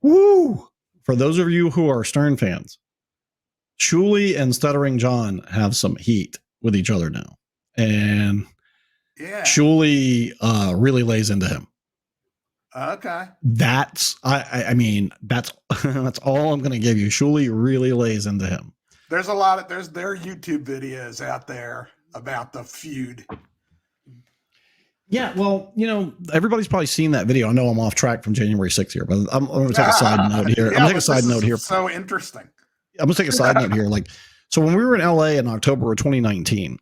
Woo! For those of you who are Stern fans, Shuli and Stuttering John have some heat with each other now. And Shuli really lays into him. Okay. That's I mean, that's all I'm gonna give you. Shuli really lays into him. There's a lot of there's YouTube videos out there about the feud. Yeah, well, everybody's probably seen that video. I know I'm off track from January 6th here, but I'm going to take a side note here. I'm going to take a side note here. So interesting. I'm going to take a side note here. Like, so when we were in LA in October of 2019,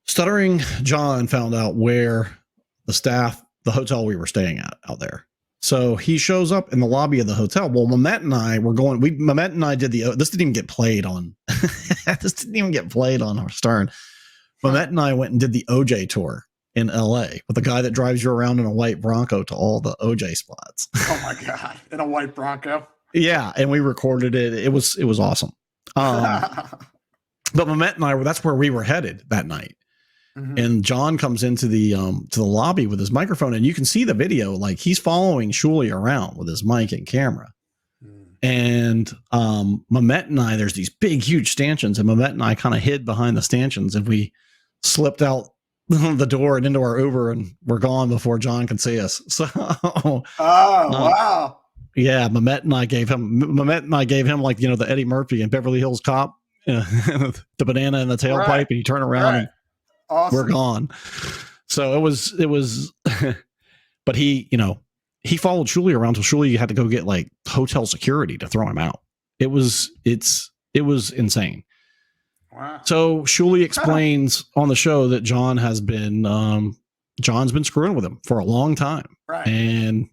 Stuttering John found out where the hotel we were staying at out there. So he shows up in the lobby of the hotel. Well, Memet and I were going. Memet and I did this didn't even get played on. This didn't even get played on our Stern. Memet and I went and did the OJ tour in LA with the guy that drives you around in a white Bronco to all the OJ spots. Oh my God. In a white Bronco. Yeah. And we recorded it. It was awesome. But Memet and I that's where we were headed that night. Mm-hmm. And John comes into the lobby with his microphone, and you can see the video. Like, he's following Shuli around with his mic and camera. And Memet and I, there's these big, huge stanchions, and Memet and I kind of hid behind the stanchions, and we slipped out the door and into our Uber, and we're gone before John can see us. So, wow. Yeah, Memet and I gave him like, the Eddie Murphy and Beverly Hills Cop, the banana in the tailpipe, and you turn around and awesome. We're gone. So it was, but he followed Shuli around till Shuli had to go get like hotel security to throw him out. It was insane. Wow. So Shuli explains on the show that John's been screwing with him for a long time. Right. And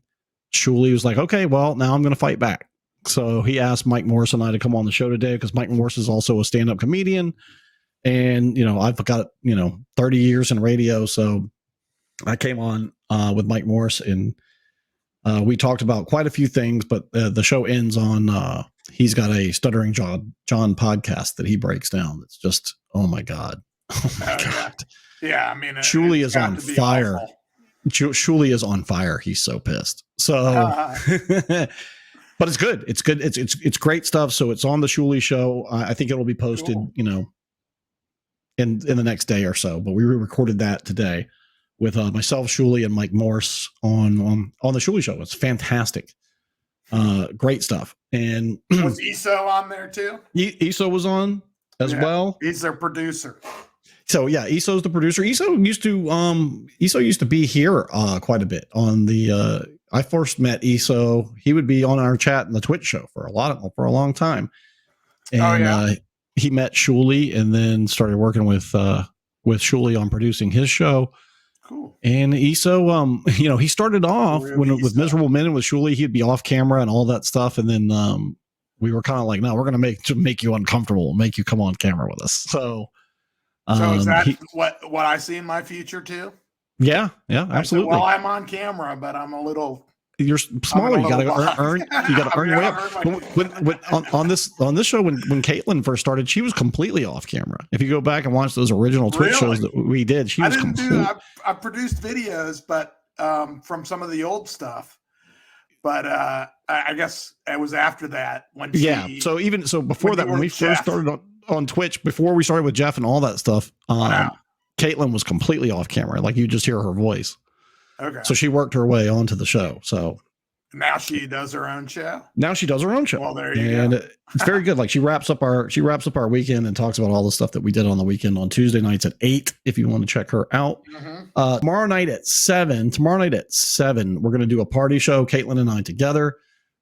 Shuli was like, okay, well, now I'm going to fight back. So he asked Mike Morris and I to come on the show today because Mike Morris is also a stand-up comedian. And, I've got, 30 years in radio. So I came on with Mike Morris, and we talked about quite a few things, but the show ends on he's got a Stuttering John podcast that he breaks down. It's just, oh my God. Oh my God. Yeah. I mean, Shuli is on fire. Shuli is on fire. He's so pissed. So, but it's good. It's good. It's great stuff. So it's on the Shuli show. I think it'll be posted, in the next day or so, but we recorded that today with myself, Shuli, and Mike Morse on the Shuli show. It's fantastic. Great stuff. And was ESO on there too? ESO was on as well. He's their producer. So yeah, ESO's the producer. ESO used to be here quite a bit on the I first met ESO. He would be on our chat in the Twitch show for a long time. And he met Shuli and then started working with Shuli on producing his show. Cool. And ESO, he started off with Miserable Men with Shuli. He'd be off camera and all that stuff. And then we were kind of like, no, we're going to make you uncomfortable, make you come on camera with us. So is that what I see in my future too? Yeah, absolutely. Well, I'm on camera, but I'm a little. You're smaller. You got to earn. You got to earn your way up. On this show, when Katelyn first started, she was completely off camera. If you go back and watch those original Twitch shows that we did, she was completely. I produced videos, but from some of the old stuff. But I guess it was after that when. So before that, when we first started on Twitch, before we started with Jeff and all that stuff, Katelyn was completely off camera. Like, you just hear her voice. Okay. So she worked her way onto the show. So now she does her own show. Well, there you go. It's very good. Like, she wraps up our weekend and talks about all the stuff that we did on the weekend on Tuesday nights at 8. If you want to check her out, tomorrow night at 7, we're going to do a party show. Katelyn and I together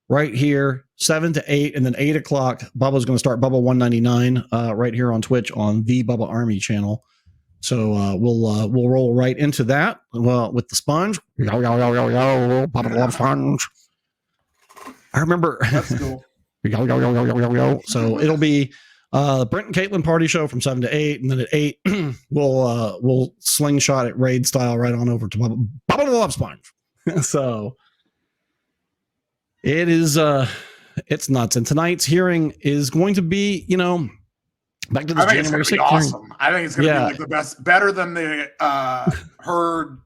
right here, 7 to 8, and then 8 o'clock. Bubba's going to start Bubba 199 right here on Twitch on the Bubba Army channel. So we'll roll right into that with the sponge. Sponge. I remember. That's cool. So it'll be Brent and Katelyn party show from 7 to 8, and then at 8 we'll slingshot it raid style right on over to Bubba Sponge. So it is it's nuts. And tonight's hearing is going to be, back to this January 6th awesome. I think it's going to be like the best, better than the Herd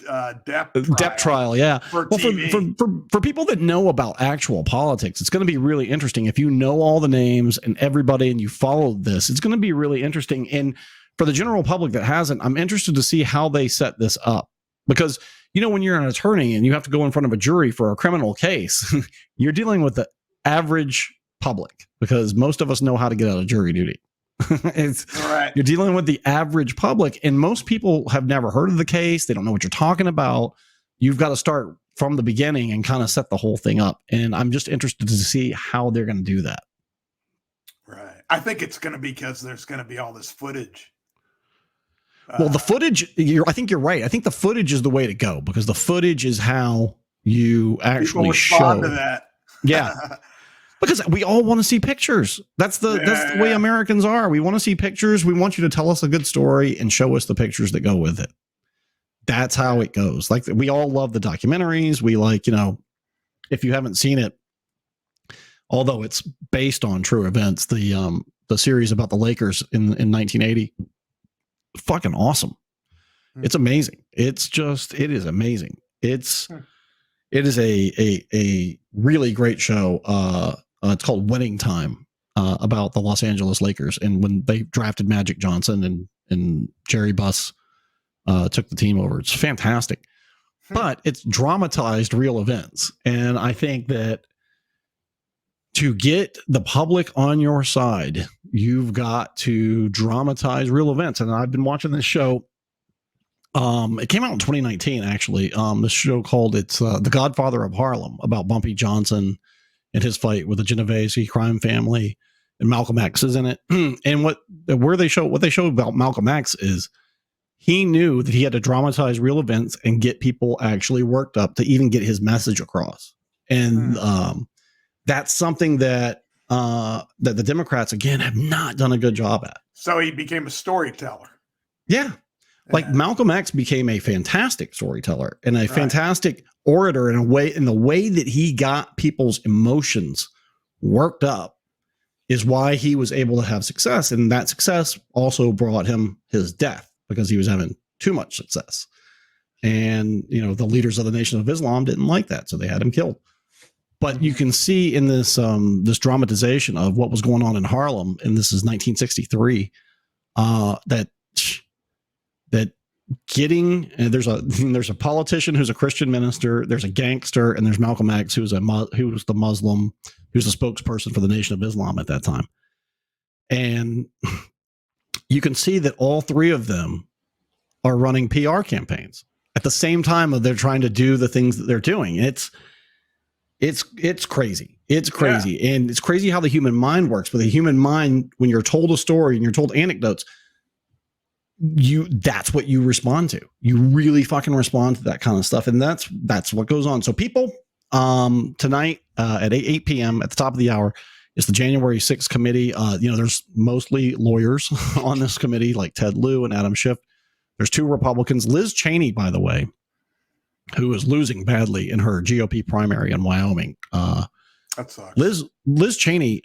Depp trial. Yeah. For well, TV. For people that know about actual politics, it's going to be really interesting. If you know all the names and everybody and you followed this, it's going to be really interesting. And for the general public that hasn't, I'm interested to see how they set this up, because, when you're an attorney and you have to go in front of a jury for a criminal case, you're dealing with the average public, because most of us know how to get out of jury duty. Right. You're dealing with the average public, and most people have never heard of the case. They don't know what you're talking about. You've got to start from the beginning and kind of set the whole thing up. And I'm just interested to see how they're going to do that. Right. I think it's going to be because there's going to be all this footage. Well, the footage, I think you're right. I think the footage is the way to go, because the footage is how you actually respond to that. Yeah. Because we all want to see pictures. That's the way Americans are. We want to see pictures. We want you to tell us a good story and show us the pictures that go with it. That's how it goes. Like, we all love the documentaries. We like, if you haven't seen it, although it's based on true events, the series about the Lakers in 1980, fucking awesome. It's amazing. It is amazing. It is a really great show. It's called Winning Time, about the Los Angeles Lakers, and when they drafted Magic Johnson and Jerry Buss took the team over. It's fantastic, but it's dramatized real events. And I think that to get the public on your side, you've got to dramatize real events. And I've been watching this show. It came out in 2019, actually. This show called The Godfather of Harlem, about Bumpy Johnson and his fight with the Genovese crime family, and Malcolm X is in it. And what they show about Malcolm X is he knew that he had to dramatize real events and get people actually worked up to even get his message across. And that's something that the Democrats, again, have not done a good job at. So he became a storyteller. Yeah. Like, Malcolm X became a fantastic storyteller and a fantastic orator in the way that he got people's emotions worked up is why he was able to have success. And that success also brought him his death, because he was having too much success. And, the leaders of the Nation of Islam didn't like that, so they had him killed. But you can see in this this dramatization of what was going on in Harlem, and this is 1963, that there's a politician who's a Christian minister, there's a gangster, and there's Malcolm X, who's the Muslim, who's the spokesperson for the Nation of Islam at that time. And you can see that all three of them are running PR campaigns at the same time that they're trying to do the things that they're doing. It's crazy. It's crazy. Yeah. And it's crazy how the human mind works. But the human mind, when you're told a story and you're told anecdotes, that's what you respond to. You really fucking respond to that kind of stuff. And that's what goes on. So people, tonight at 8 p.m. at the top of the hour is the January 6th committee. There's mostly lawyers on this committee, like Ted Lieu and Adam Schiff. There's two Republicans. Liz Cheney, by the way, who is losing badly in her GOP primary in Wyoming. That sucks. Liz Cheney,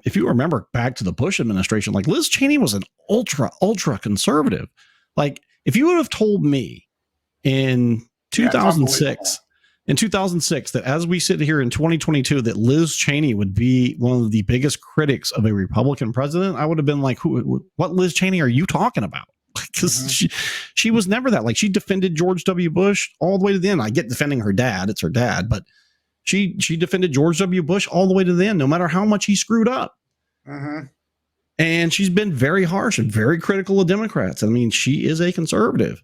if you remember back to the Bush administration, like, Liz Cheney was an ultra conservative. Like, if you would have told me in 2006 that as we sit here in 2022 that Liz Cheney would be one of the biggest critics of a Republican president, I would have been like, what Liz Cheney are you talking about? Because she was never that. Like, she defended George W. Bush all the way to the end. I get defending her dad. It's her dad. But she defended George W. Bush all the way to the end, no matter how much he screwed up. And she's been very harsh and very critical of Democrats. I mean, she is a conservative.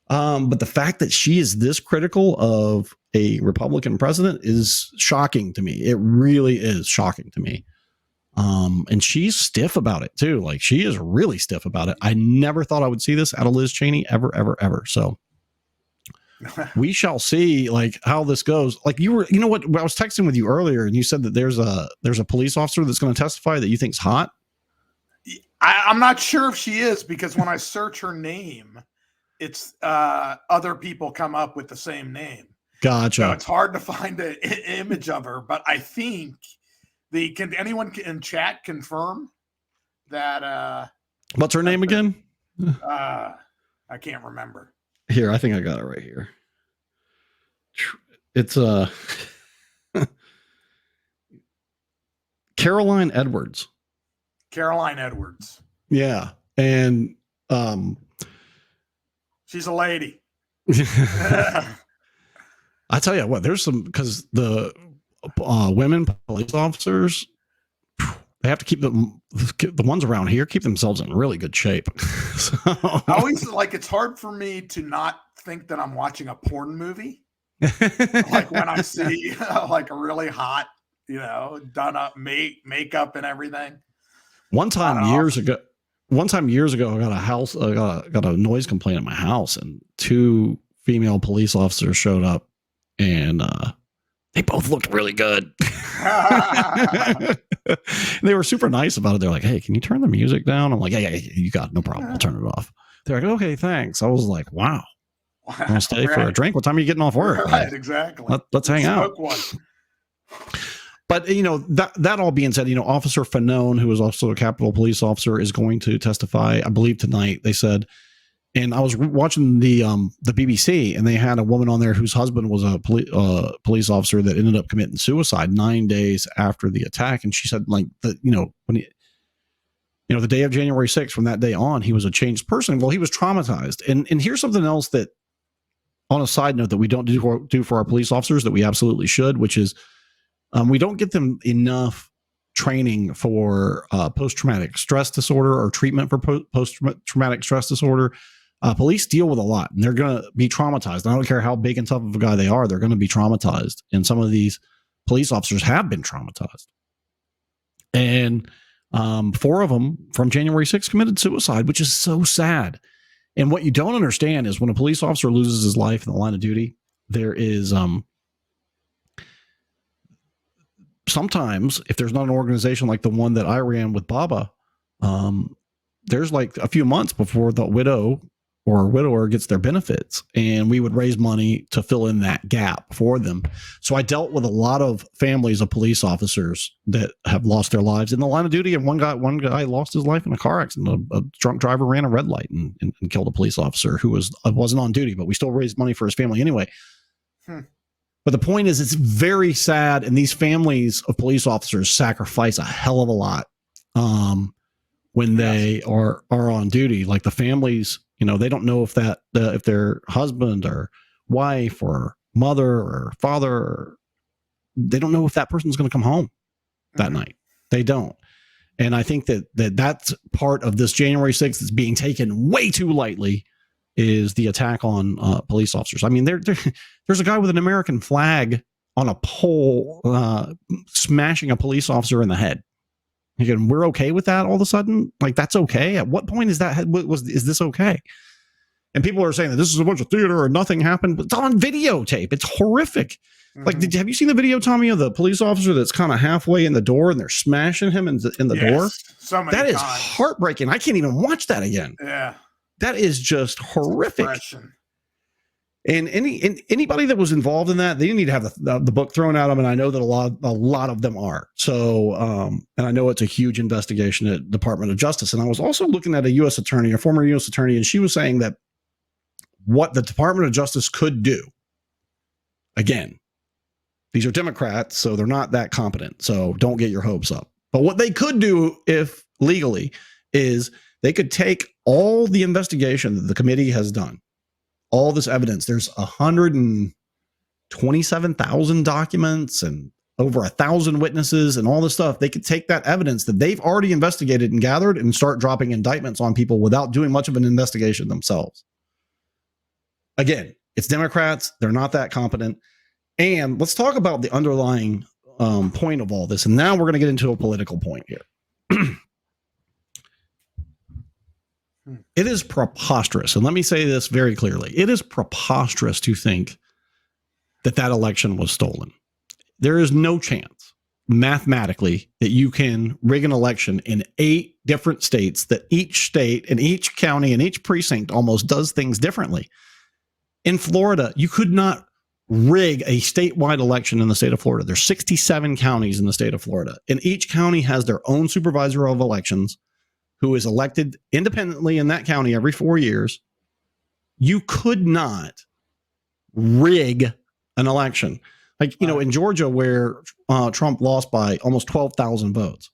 But the fact that she is this critical of a Republican president is shocking to me. It really is shocking to me. And she's stiff about it too. Like, she is really stiff about it. I never thought I would see this out of Liz Cheney ever. So we shall see, like, how this goes. Like, I was texting with you earlier and you said that there's a police officer that's going to testify that you think's hot. I'm not sure if she is, because when I search her name, it's other people come up with the same name. Gotcha. So it's hard to find an image of her, but I think can anyone in chat confirm that? What's her name again? I can't remember. Here, I think I got it right here. It's Caroline Edwards. Caroline Edwards. Yeah. And she's a lady. I tell you what, there's some, because the women police officers, they have to keep the ones around here keep themselves in really good shape. So, I always like, it's hard for me to not think that I'm watching a porn movie. Like when I see like a really hot, done up makeup and everything. One time years ago, I got a noise complaint at my house, and 2 female police officers showed up, and they both looked really good. They were super nice about it. They're like, "Hey, can you turn the music down?" I'm like, "Yeah, you got it. No problem. I'll turn it off." They're like, "Okay, thanks." I was like, "Wow. Want to stay for a drink? What time are you getting off work?" Right, like, exactly. Let's hang out. One. But, that all being said, Officer Fanone, who is also a Capitol police officer, is going to testify, I believe, tonight, they said. And I was watching the BBC, and they had a woman on there whose husband was a police officer that ended up committing suicide 9 days after the attack. And she said, like, when the day of January 6th, from that day on, he was a changed person. Well, he was traumatized. And here's something else that, on a side note, that we don't do for our police officers that we absolutely should, which is, we don't get them enough training for post-traumatic stress disorder or treatment for post-traumatic stress disorder. Police deal with a lot, and they're going to be traumatized. I don't care how big and tough of a guy they are, they're going to be traumatized. And some of these police officers have been traumatized. And 4 of them from January 6th committed suicide, which is so sad. And what you don't understand is when a police officer loses his life in the line of duty, there is sometimes, if there's not an organization like the one that I ran with Baba, there's like a few months before the widow or widower gets their benefits, and we would raise money to fill in that gap for them. So I dealt with a lot of families of police officers that have lost their lives in the line of duty, and one guy lost his life in a car accident. A drunk driver ran a red light and killed a police officer who wasn't on duty, but we still raised money for his family anyway. But the point is, it's very sad, and these families of police officers sacrifice a hell of a lot when they are on duty. Like the families, they don't know if their husband or wife or mother or father, they don't know if that person's going to come home that night. They don't. And I think that's part of this January 6th that's being taken way too lightly, is the attack on police officers. I mean, there's a guy with an American flag on a pole smashing a police officer in the head. Again, we're okay with that all of a sudden? Like, that's okay? At what point is this okay? And people are saying that this is a bunch of theater or nothing happened, but it's on videotape. It's horrific. Like, have you seen the video, Tommy, of the police officer that's kind of halfway in the door and they're smashing him in the door? So many times. Is heartbreaking. I can't even watch that again. Yeah. That is just horrific. And anybody that was involved in that, they need to have the book thrown at them. And I know that a lot of them are. So, and I know it's a huge investigation at Department of Justice. And I was also looking at a former U.S. attorney, and she was saying that what the Department of Justice could do, again, these are Democrats, so they're not that competent. So don't get your hopes up. But what they could do, if legally, is they could take all the investigation that the committee has done, all this evidence. There's 127,000 documents and over 1,000 witnesses and all this stuff. They could take that evidence that they've already investigated and gathered and start dropping indictments on people without doing much of an investigation themselves. Again, it's Democrats. They're not that competent. And let's talk about the underlying point of all this. And now we're going to get into a political point here. It is preposterous. And let me say this very clearly. It is preposterous to think that election was stolen. There is no chance mathematically that you can rig an election in 8 different states, that each state and each county and each precinct almost does things differently. In Florida, you could not rig a statewide election in the state of Florida. There's 67 counties in the state of Florida, and each county has their own supervisor of elections who is elected independently in that county every 4 years. you could not rig an election. Like, in Georgia, where Trump lost by almost 12,000 votes.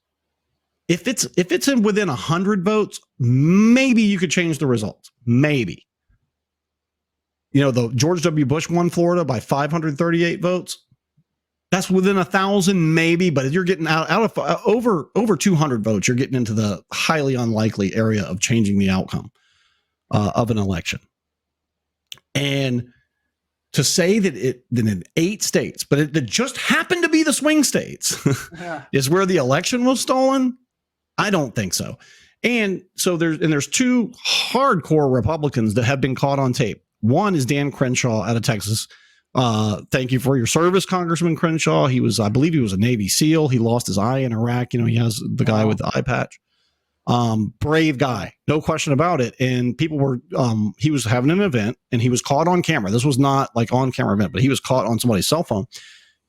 If it's in within 100 votes, maybe you could change the results. Maybe. The George W. Bush won Florida by 538 votes. That's within 1,000, maybe, but if you're getting out of over 200 votes, you're getting into the highly unlikely area of changing the outcome of an election. And to say that in 8 states, but it just happened to be the swing states, is where the election was stolen, I don't think so. And so there's 2 hardcore Republicans that have been caught on tape. One is Dan Crenshaw out of Texas. Thank you for your service, Congressman Crenshaw. I believe he was a Navy SEAL. He lost his eye in Iraq. He has the guy with the eye patch. Brave guy, no question about it. And people were, he was having an event and he was caught on camera. This was not like on camera event, but he was caught on somebody's cell phone.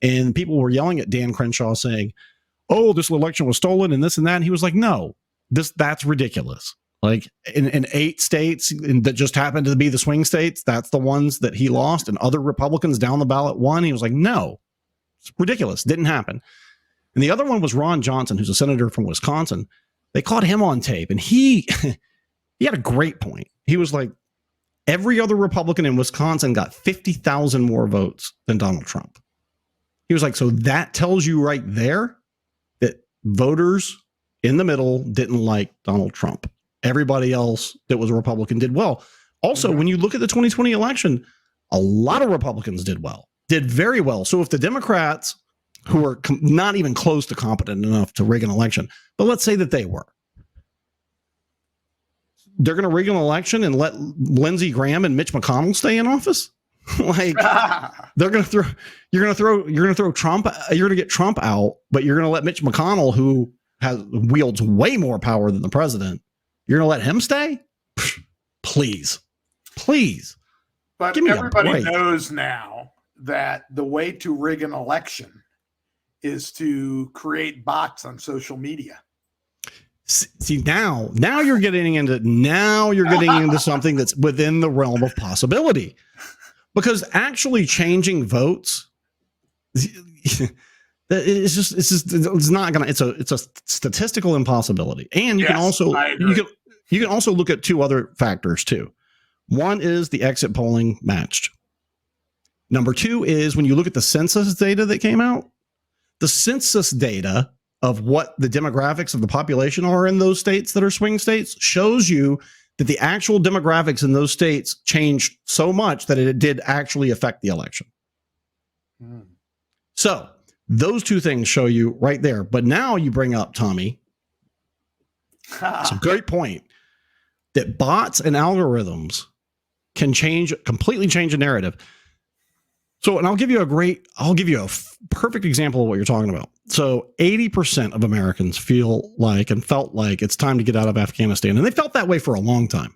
And people were yelling at Dan Crenshaw saying, "Oh, this election was stolen and this and that." And he was like, "No, that's ridiculous." Like in 8 states that just happened to be the swing states, that's the ones that he lost, and other Republicans down the ballot won. He was like, "No, it's ridiculous. Didn't happen." And the other one was Ron Johnson, who's a senator from Wisconsin. They caught him on tape, and he had a great point. He was like, every other Republican in Wisconsin got 50,000 more votes than Donald Trump. He was like, so that tells you right there that voters in the middle didn't like Donald Trump. Everybody else that was a Republican did well. Also, when you look at the 2020 election, a lot of Republicans did very well. So if the Democrats, who are not even close to competent enough to rig an election, but let's say that they were, they're going to rig an election and let Lindsey Graham and Mitch McConnell stay in office. Like you're going to throw Trump, you're going to get Trump out, but you're going to let Mitch McConnell, who wields way more power than the president, you're going to let him stay? Please. But everybody knows now that the way to rig an election is to create bots on social media. See, now you're getting into something that's within the realm of possibility, because actually changing votes, it's not gonna. It's a statistical impossibility, and you can also look at 2 other factors too. One is the exit polling matched. Number 2 is when you look at the census data that came out. The census data of what the demographics of the population are in those states that are swing states shows you that the actual demographics in those states changed so much that it did actually affect the election. So those 2 things show you right there. But now you bring up, Tommy, it's a great point, that bots and algorithms can completely change a narrative. So, and I'll give you a perfect example of what you're talking about. So 80% of Americans feel like and felt like it's time to get out of Afghanistan. And they felt that way for a long time.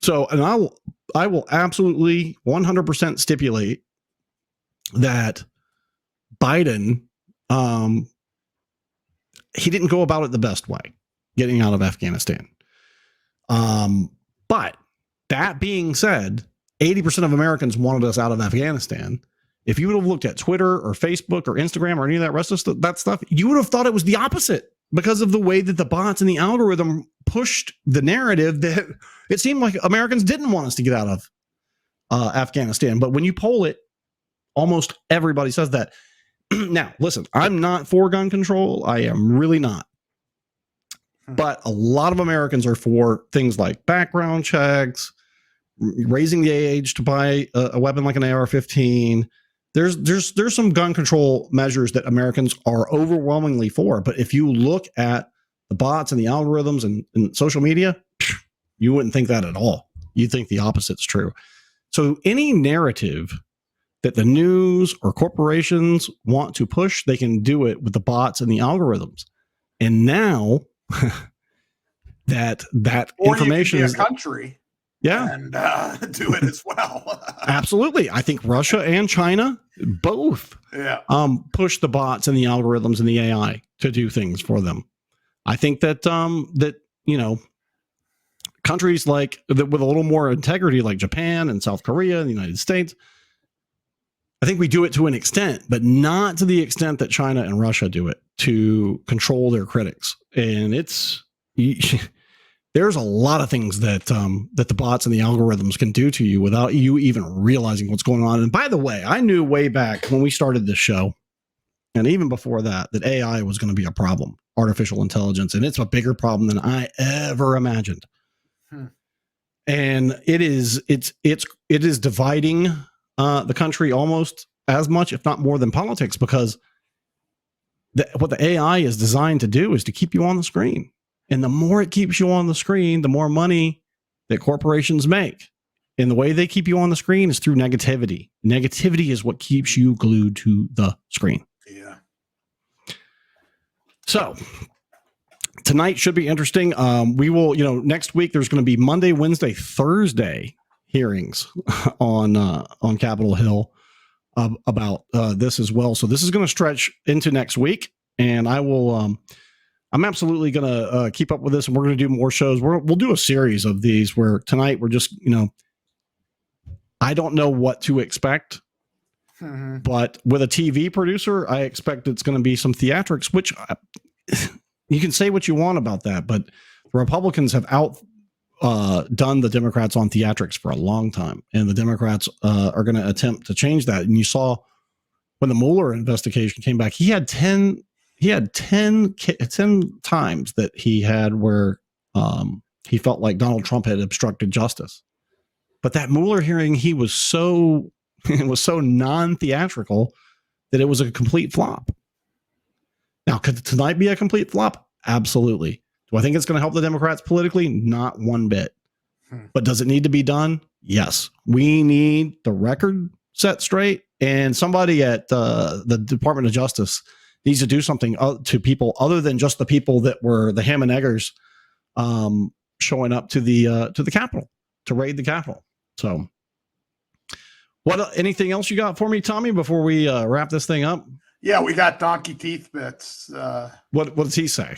So, and I will absolutely 100% stipulate that Biden, he didn't go about it the best way, getting out of Afghanistan. But that being said, 80% of Americans wanted us out of Afghanistan. If you would have looked at Twitter or Facebook or Instagram or any of that rest of that stuff, you would have thought it was the opposite because of the way that the bots and the algorithm pushed the narrative that it seemed like Americans didn't want us to get out of Afghanistan. But when you poll it, almost everybody says that. Now, listen, I'm not for gun control. I am really not. But a lot of Americans are for things like background checks, raising the age to buy a weapon like an AR-15. There's some gun control measures that Americans are overwhelmingly for. But if you look at the bots and the algorithms and social media, you wouldn't think that at all. You think the opposite's true. So any narrative that the news or corporations want to push, they can do it with the bots and the algorithms. And now that information is a country. Yeah. And do it as well. Absolutely. I think Russia and China both push the bots and the algorithms and the AI to do things for them. I think that countries like with a little more integrity, like Japan and South Korea and the United States, I think we do it to an extent, but not to the extent that China and Russia do it to control their critics. And there's a lot of things that the bots and the algorithms can do to you without you even realizing what's going on. And by the way, I knew way back when we started this show, and even before that AI was going to be a problem, artificial intelligence, and it's a bigger problem than I ever imagined. And it is dividing the country almost as much, if not more, than politics, because what the AI is designed to do is to keep you on the screen. And the more it keeps you on the screen, the more money that corporations make. And the way they keep you on the screen is through negativity. Negativity is what keeps you glued to the screen. Yeah. So tonight should be interesting. We will, next week there's going to be Monday, Wednesday, Thursday hearings on Capitol Hill about this as well. So this is going to stretch into next week, and I will. I'm absolutely going to keep up with this, and we're going to do more shows. We'll do a series of these where tonight we're just, I don't know what to expect, but with a TV producer, I expect it's going to be some theatrics, which you can say what you want about that, but the Republicans have done the Democrats on theatrics for a long time, and the Democrats are going to attempt to change that. And you saw when the Mueller investigation came back, he had 10 times that he had where he felt like Donald Trump had obstructed justice. But that Mueller hearing, he was so non-theatrical that it was a complete flop. Now, could tonight be a complete flop? Absolutely. Do I think it's going to help the Democrats politically? Not one bit. But does it need to be done? Yes. We need the record set straight, and somebody at the Department of Justice needs to do something to people other than just the people that were the ham and eggers showing up to the Capitol to raid the Capitol. So, anything else you got for me, Tommy, before we wrap this thing up? Yeah, we got Donkey Teeth Bits. What does he say?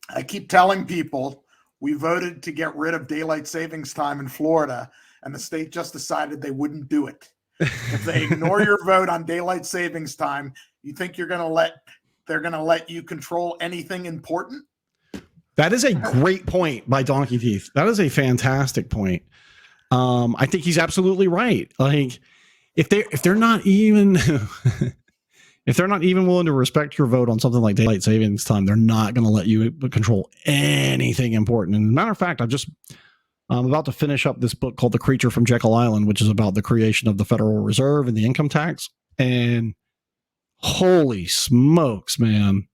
I keep telling people we voted to get rid of daylight savings time in Florida, and the state just decided they wouldn't do it. If they ignore your vote on daylight savings time, you think they're going to let you control anything important? That is a great point by Donkey Teeth. That is a fantastic point. I think he's absolutely right. Like if they're not even if they're not even willing to respect your vote on something like daylight savings time, they're not going to let you control anything important. And as a matter of fact, I'm about to finish up this book called The Creature from Jekyll Island, which is about the creation of the Federal Reserve and the income tax. And holy smokes, man.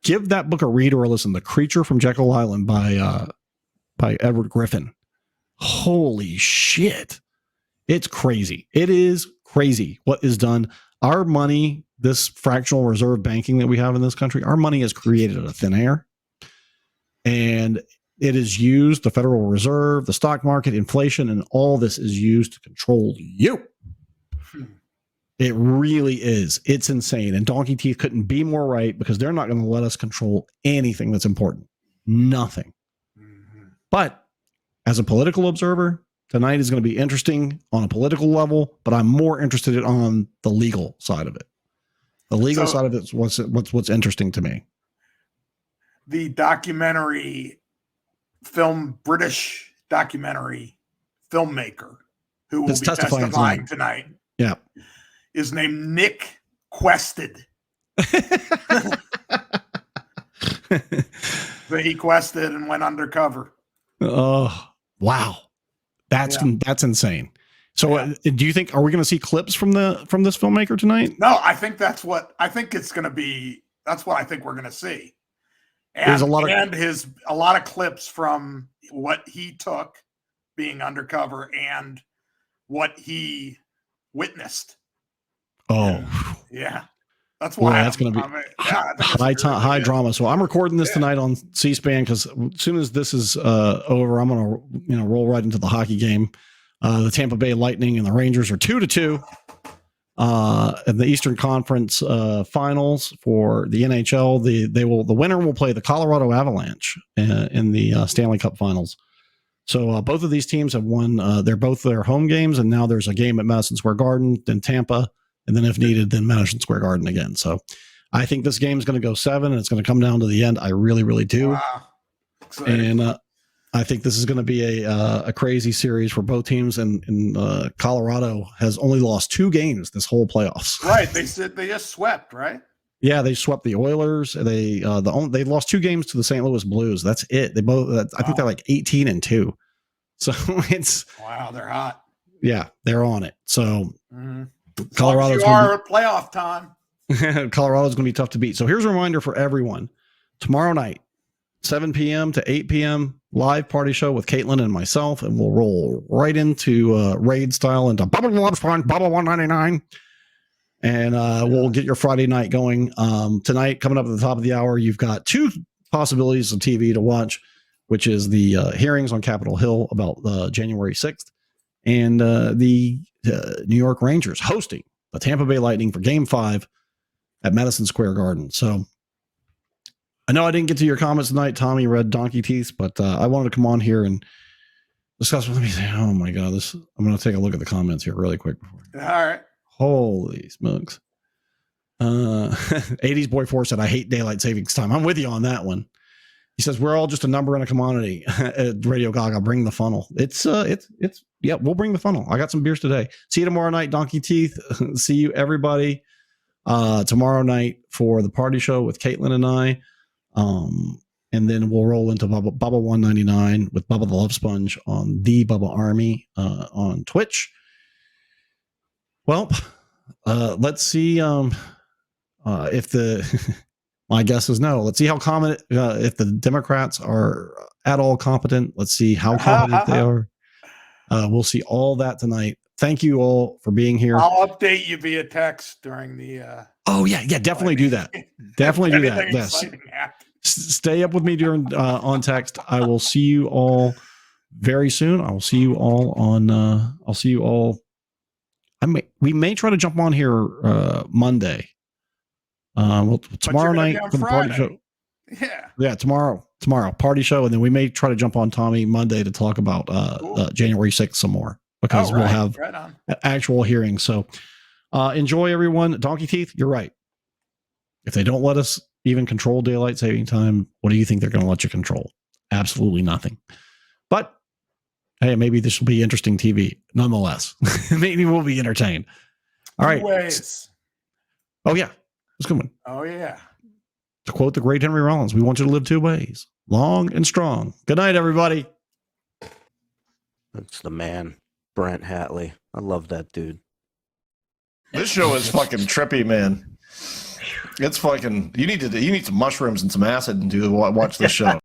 Give that book a read or a listen. The Creature from Jekyll Island by Edward Griffin. Holy shit. It's crazy. It is crazy what is done. Our money, this fractional reserve banking that we have in this country, our money is created out of thin air. And it is used, the Federal Reserve, the stock market, inflation, and all this is used to control you. It really is. It's insane. And Donkey Teeth couldn't be more right, because they're not going to let us control anything that's important. Nothing. But as a political observer, tonight is going to be interesting on a political level, but I'm more interested on the legal side of it. The legal side of it is what's interesting to me. The British documentary filmmaker who will be testifying tonight. Yeah. Is named Nick Quested. So he quested and went undercover. Oh, wow. That's insane. So do you think, are we going to see clips from this filmmaker tonight? No, I think that's what I think it's going to be. That's what I think we're going to see. And There's a lot of clips from what he took being undercover and what he witnessed. Oh, yeah. That's why that's going to be high drama. So I'm recording this tonight on C-SPAN, because as soon as this is over, I'm going to roll right into the hockey game. The Tampa Bay Lightning and the Rangers are 2-2. In the Eastern Conference finals for the NHL, the winner will play the Colorado Avalanche in the Stanley Cup finals. So both of these teams have won. They're both their home games, and now there's a game at Madison Square Garden, then Tampa, and then if needed, then Madison Square Garden again. So I think this game is going to go 7, and it's going to come down to the end. I really, really do. Wow. And I think this is going to be a crazy series for both teams. And Colorado has only lost 2 games this whole playoffs. Right? They said they just swept, right? Yeah, they swept the Oilers. They lost 2 games to the St. Louis Blues. That's it. They both. I think they're like 18-2. So it's wow. They're hot. Yeah, they're on it. So Colorado's playoff time. Colorado's going to be tough to beat. So here's a reminder for everyone: tomorrow night, 7 p.m. to 8 p.m. live party show with Katelyn and myself, and we'll roll right into raid style into Bubble 199. And we'll get your Friday night going. Tonight, coming up at the top of the hour, you've got 2 possibilities of TV to watch, which is the hearings on Capitol Hill about January 6th and the New York Rangers hosting the Tampa Bay Lightning for Game 5 at Madison Square Garden. So I know I didn't get to your comments tonight. Tommy read Donkey Teeth, but I wanted to come on here and discuss with me. Oh my God, I'm going to take a look at the comments here really quick. All right. Holy smokes. 80s Boy 4 said, I hate daylight savings time. I'm with you on that one. He says, we're all just a number and a commodity. At Radio Gaga, bring the funnel. Yeah, we'll bring the funnel. I got some beers today. See you tomorrow night, Donkey Teeth. See you everybody tomorrow night for the party show with Katelyn and I. And then we'll roll into Bubba 199 with Bubba the Love Sponge on the Bubba Army on Twitch. Well, let's see if the my guess is no. Let's see how competent if the Democrats are at all competent. Let's see how competent they are. We'll see all that tonight. Thank you all for being here. I'll update you via text during the. Oh yeah, definitely do that. Definitely do that. Yes. Stay up with me during on text. I will see you all very soon. I will see you all on. I'll see you all. We may try to jump on here Monday. Tomorrow night for the party show. Yeah, tomorrow party show, and then we may try to jump on Tommy Monday to talk about January 6th some more because we'll have actual hearings. So enjoy, everyone. Donkey Teeth, you're right. If they don't let us even control daylight saving time, what do you think they're going to let you control? Absolutely nothing. But hey, maybe this will be interesting TV nonetheless. Maybe we'll be entertained. All right. Oh yeah. It's a good one. Oh yeah. To quote the great Henry Rollins, we want you to live 2 ways, long and strong. Good night, everybody. That's the man, Brent Hatley. I love that dude. This show is fucking trippy, man. It's fucking. You need some mushrooms and some acid and watch this show.